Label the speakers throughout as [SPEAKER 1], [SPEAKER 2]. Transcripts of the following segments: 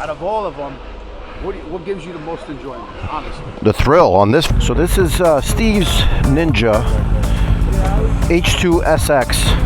[SPEAKER 1] Out of all of them, what gives you the most enjoyment, honestly?
[SPEAKER 2] The thrill on this. So this is Steve's Ninja H2SX.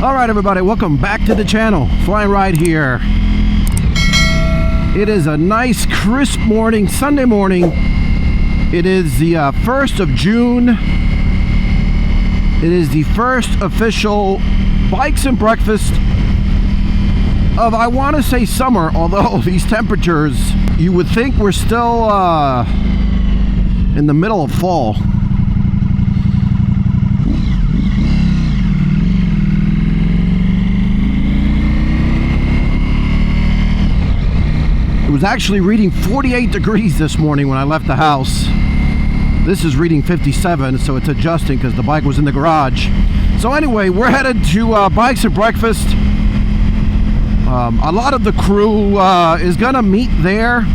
[SPEAKER 2] Alright everybody, welcome back to the channel. Fly and Ride here. It is a nice crisp morning, Sunday morning. It is the 1st of June. It is the first official Bikes and Breakfast of, I want to say, summer, although these temperatures, you would think we're still in the middle of fall. It was actually reading 48 degrees this morning when I left the house. This is reading 57, so it's adjusting because the bike was in the garage. So anyway, we're headed to Bikes and Breakfast. A lot of the crew is gonna meet there.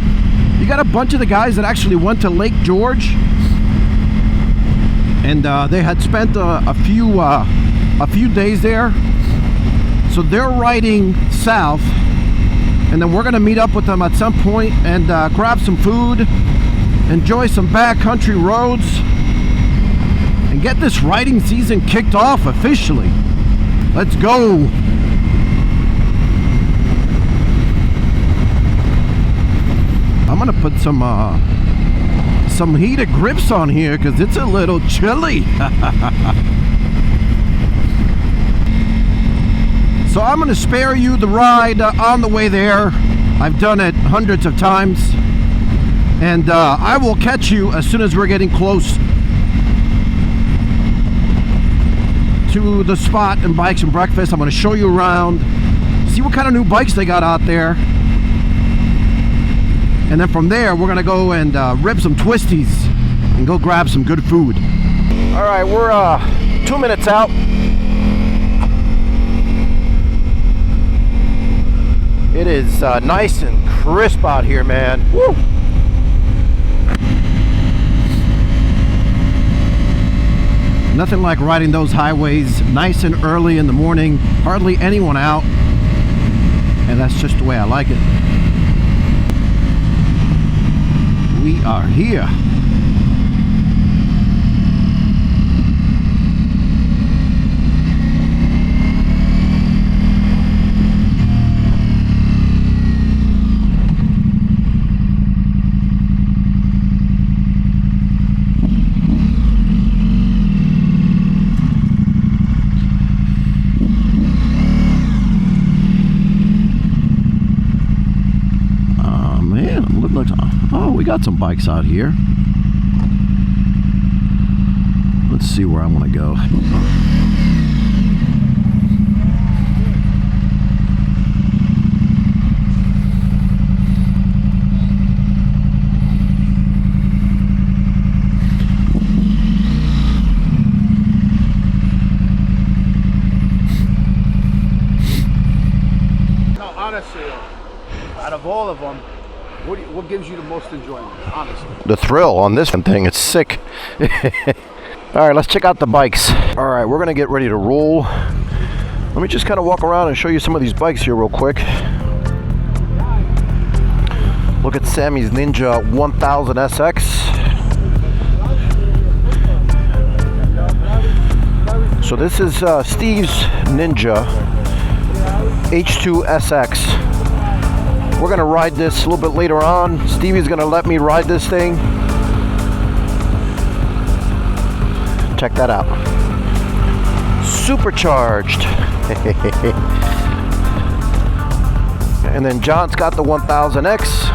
[SPEAKER 2] You got a bunch of the guys that actually went to Lake George, and they had spent a few days there. So they're riding south. And then we're going to meet up with them at some point and grab some food, enjoy some backcountry roads, and get this riding season kicked off officially. Let's go! I'm going to put some heated grips on here because it's a little chilly. So I'm going to spare you the ride on the way there. I've done it hundreds of times. And I will catch you as soon as we're getting close to the spot in Bikes and Breakfast. I'm going to show you around, see what kind of new bikes they got out there. And then from there, we're going to go and rip some twisties and go grab some good food. All right, we're 2 minutes out. It is nice and crisp out here, man. Woo! Nothing like riding those highways nice and early in the morning. Hardly anyone out. And that's just the way I like it. We are here. Oh, we got some bikes out here. Let's see where I want to go.
[SPEAKER 1] No, honestly, out of all of them, what gives you the most enjoyment, honestly?
[SPEAKER 2] The thrill on this thing, it's sick. Alright, let's check out the bikes. Alright, we're going to get ready to roll. Let me just kind of walk around and show you some of these bikes here real quick. Look at Sammy's Ninja 1000 SX. So this is Steve's Ninja H2SX. We're going to ride this a little bit later on. Stevie's going to let me ride this thing. Check that out. Supercharged. And then John's got the 1000X.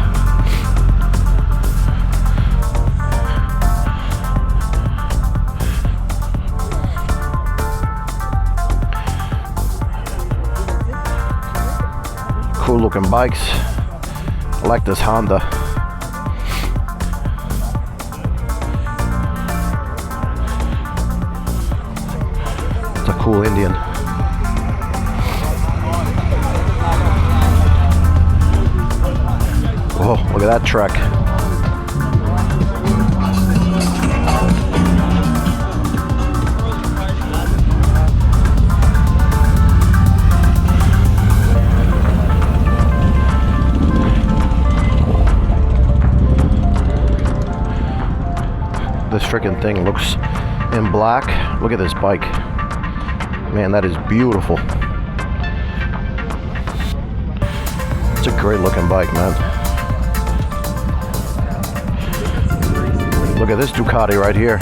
[SPEAKER 2] cool looking bikes. I like this Honda. It's a cool Indian. Oh, look at that Trek. This freaking thing looks in black. Look at this bike. Man, that is beautiful. It's a great looking bike, man. Look at this Ducati right here.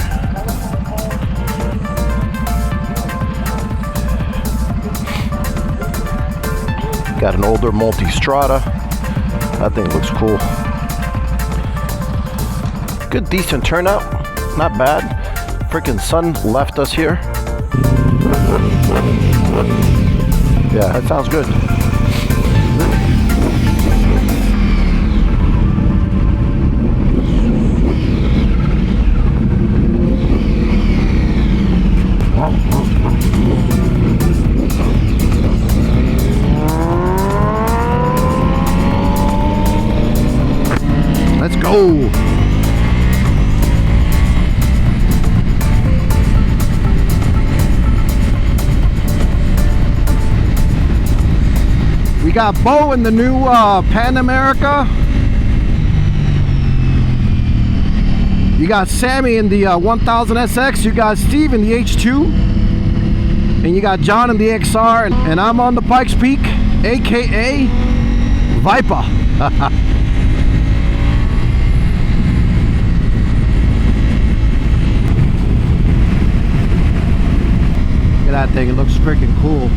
[SPEAKER 2] Got an older multi-strada. That thing looks cool. Good, decent turnout. Not bad. Freaking sun left us here. Yeah, that sounds good. Let's go. We got Bo in the new Pan America. You got Sammy in the 1000 SX. You got Steve in the H2. And you got John in the XR. And I'm on the Pikes Peak, aka Viper. Look at that thing, it looks freaking cool.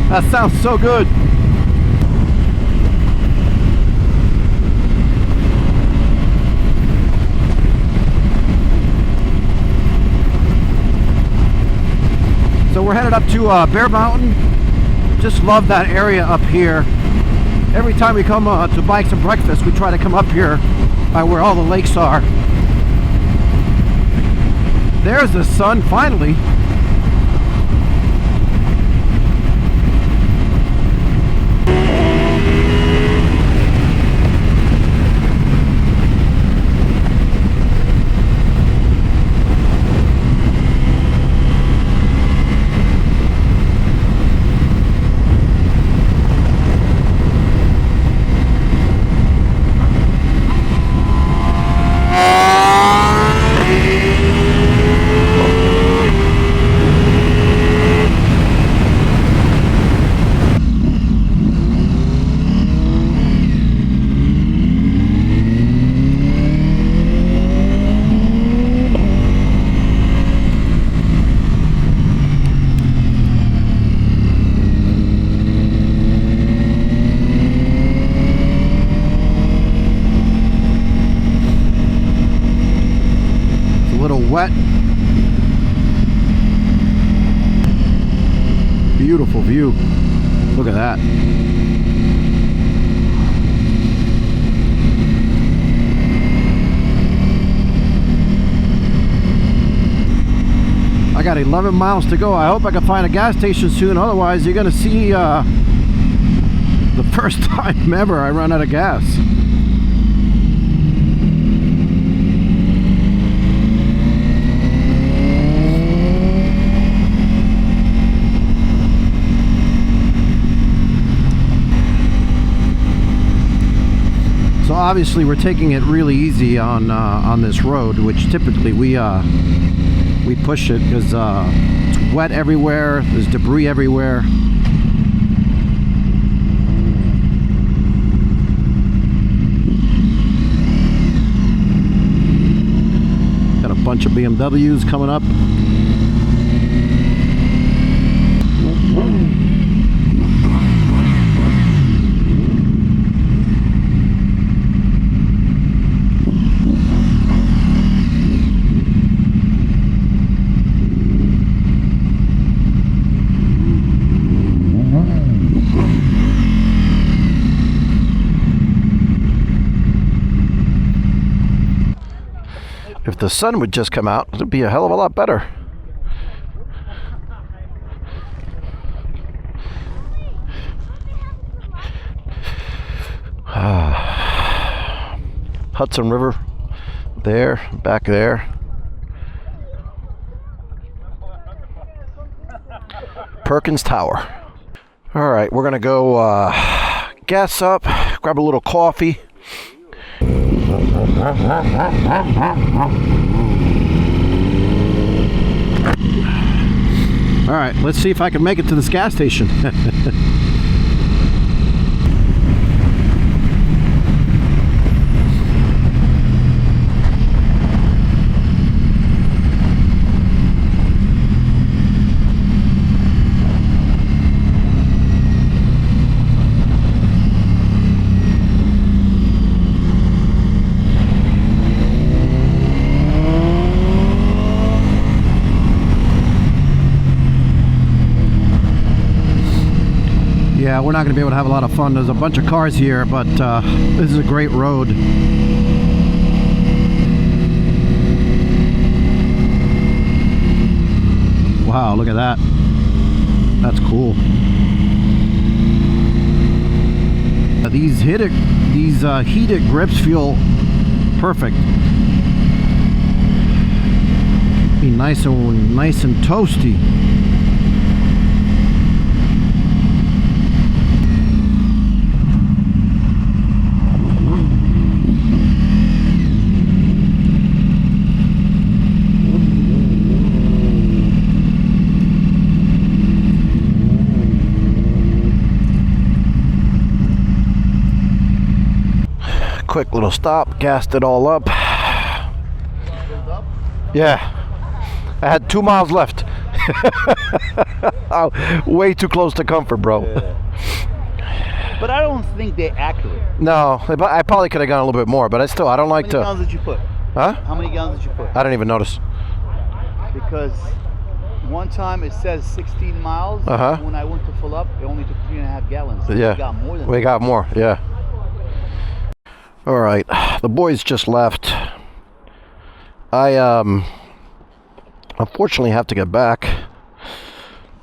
[SPEAKER 2] That sounds so good. So we're headed up to Bear Mountain. Just love that area up here. Every time we come to Bikes and Breakfast, we try to come up here by where all the lakes are. There's the sun, finally. Wet. Beautiful view. Look at that. I got 11 miles to go. I hope I can find a gas station soon. Otherwise, you're gonna see the first time ever I run out of gas. So obviously we're taking it really easy on this road, which typically we push it because it's wet everywhere, there's debris everywhere. Got a bunch of BMWs coming up. If the sun would just come out, it'd be a hell of a lot better. Hudson River there, back there. Perkins Tower. All right, we're gonna go gas up, grab a little coffee. All right, let's see if I can make it to this gas station. Yeah, we're not going to be able to have a lot of fun. There's a bunch of cars here, but this is a great road. Wow, look at that. That's cool. These heated grips feel perfect. Be nice and toasty. Quick little stop, gassed it all up. Yeah, I had 2 miles left. Oh, way too close to comfort, bro.
[SPEAKER 1] Yeah. But I don't think they're accurate.
[SPEAKER 2] No, I probably could have gone a little bit more, but I don't like to.
[SPEAKER 1] How many gallons did you put?
[SPEAKER 2] Huh?
[SPEAKER 1] How many gallons did you put?
[SPEAKER 2] I didn't even notice.
[SPEAKER 1] Because one time it says 16 miles. When I went to fill up, it only took 3.5 gallons. So
[SPEAKER 2] yeah,
[SPEAKER 1] we got more than
[SPEAKER 2] we got more. Yeah. All right, the boys just left. I unfortunately have to get back.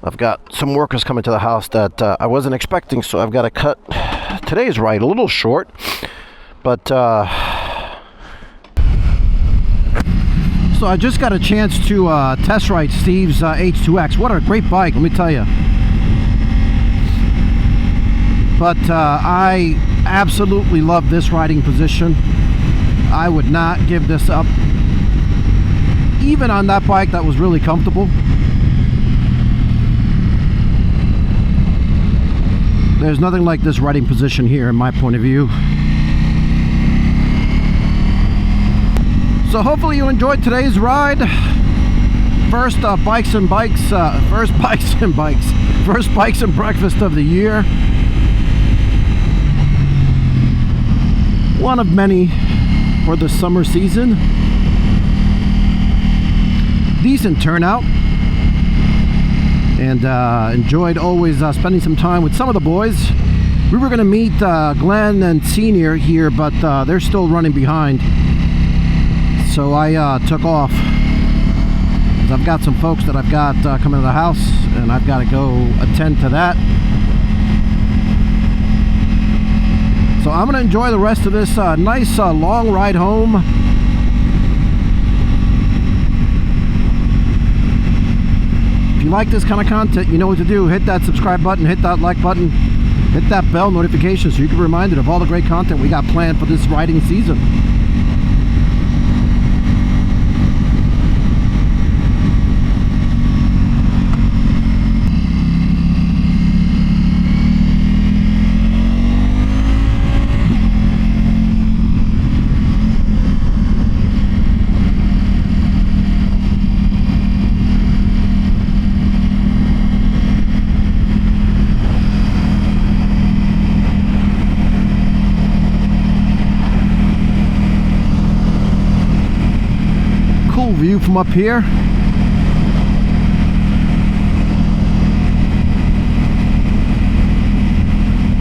[SPEAKER 2] I've got some workers coming to the house that I wasn't expecting, so I've got to cut today's ride a little short. But so I just got a chance to test ride Steve's H2X. What a great bike, let me tell you. But I absolutely love this riding position. I would not give this up. Even on that bike that was really comfortable. There's nothing like this riding position here in my point of view. So hopefully you enjoyed today's ride. First Bikes and Breakfast of the year. One of many for the summer season. Decent turnout. And enjoyed always spending some time with some of the boys. We were going to meet Glenn and Senior here, but they're still running behind. So I took off. I've got some folks that I've got coming to the house, and I've got to go attend to that. So I'm going to enjoy the rest of this nice long ride home. If you like this kind of content, you know what to do. Hit that subscribe button, hit that like button, hit that bell notification so you can be reminded of all the great content we got planned for this riding season. View from up here.